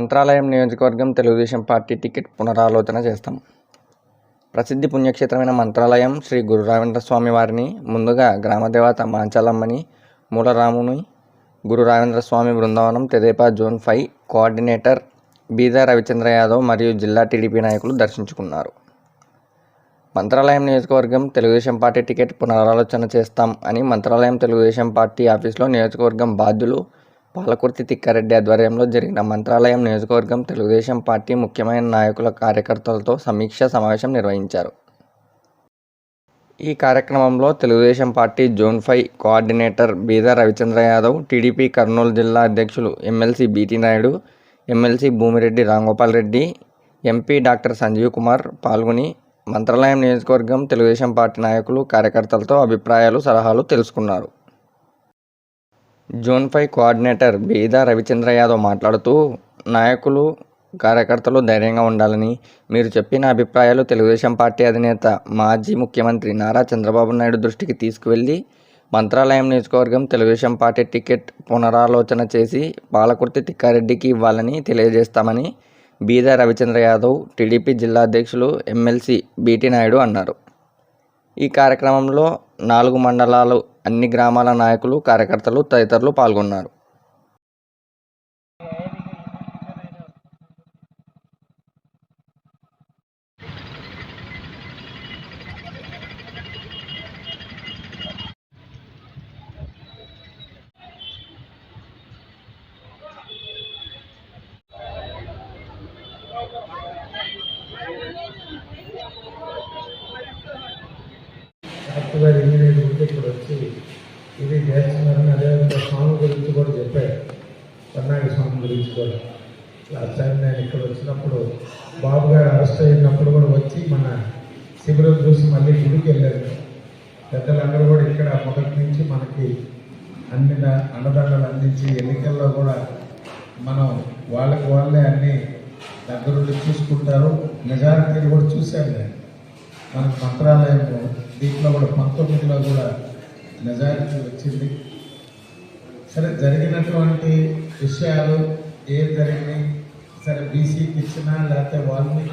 మంత్రాలయం నియోజకవర్గం Telugu Desam party ticket పునరాలోచన చేస్తాం. ప్రసిద్ధి పుణ్యక్షేత్రమైన మంత్రాలయం శ్రీ గురు రాఘవేంద్ర స్వామి వారిని ముందుగా గ్రామదేవత మాంచాలమ్మని, మూలరాముని, గురు రాఘవేంద్ర స్వామి బృందావనం తెదేపా జోన్ 5 కోఆర్డినేటర్ బీదా రవిచంద్ర యాదవ్ మరియు జిల్లా టీడీపీ నాయకులు దర్శించుకున్నారు. మంత్రాలయం నియోజకవర్గం తెలుగుదేశం పార్టీ టికెట్ పునరాలోచన చేస్తాం అని మంత్రాలయం తెలుగుదేశం పార్టీ ఆఫీసులో నియోజకవర్గం బాధ్యులు పాలకుర్తి తిక్కారెడ్డి ఆధ్వర్యంలో జరిగిన మంత్రాలయం నియోజకవర్గం తెలుగుదేశం పార్టీ ముఖ్యమైన నాయకుల కార్యకర్తలతో సమీక్షా సమావేశం నిర్వహించారు. ఈ కార్యక్రమంలో Telugu Desam party zone 5 coordinator Beeda Ravichandra Yadav, TDP Kurnool జిల్లా అధ్యక్షులు MLC BT Naidu, MLC Bhumireddy Ramgopal Reddy, MP doctor Sanjeev Kumar పాల్గొని మంత్రాలయం నియోజకవర్గం తెలుగుదేశం పార్టీ నాయకులు, కార్యకర్తలతో అభిప్రాయాలు, సలహాలు తెలుసుకున్నారు. జోన్ 5 కోఆర్డినేటర్ బీదా రవిచంద్ర యాదవ్ మాట్లాడుతూ, నాయకులు, కార్యకర్తలు ధైర్యంగా ఉండాలని, మీరు చెప్పిన అభిప్రాయాలు తెలుగుదేశం పార్టీ అధినేత మాజీ ముఖ్యమంత్రి నారా చంద్రబాబు నాయుడు దృష్టికి తీసుకువెళ్లి మంత్రాలయం నియోజకవర్గం తెలుగుదేశం పార్టీ టికెట్ పునరాలోచన చేసి పాలకుర్తి తిక్కారెడ్డికి ఇవ్వాలని తెలియజేస్తామని బీదా రవిచంద్ర యాదవ్, టీడీపీ జిల్లా అధ్యక్షులు ఎమ్మెల్సీ బీటీ నాయుడు అన్నారు. ఈ కార్యక్రమంలో 4 మండలాలు, అన్ని గ్రామాల నాయకులు, కార్యకర్తలు తదితరులు పాల్గొన్నారు. డాక్టర్ ఇంజనీర్ ఉంటే ఇప్పుడు వచ్చి ఇది చేస్తున్నారని అదేవిధంగా స్వామి గురించి కూడా చెప్పారు. పన్నాగి స్వామి గురించి కూడా లాస్ట్ టైం నేను ఇక్కడ వచ్చినప్పుడు బాబు గారు అరెస్ట్ అయినప్పుడు కూడా వచ్చి మన శిబిరం చూసి మళ్ళీ గుడికి వెళ్ళారు. పెద్దలందరూ కూడా ఇక్కడ మొదటి నుంచి మనకి అన్ని అండదండలు అందించి ఎన్నికల్లో కూడా మనం వాళ్ళే అన్ని దగ్గరుండి చూసుకుంటారు. మెజారిటీలు కూడా చూశాను నేను. మనకు మంత్రాలయం దీంట్లో కూడా 19లో కూడా మెజారిటీ వచ్చింది. సరే, జరిగినటువంటి విషయాలు ఏం జరిగినాయి, సరే బీసీకి ఇచ్చినా లేకపోతే వాళ్ళని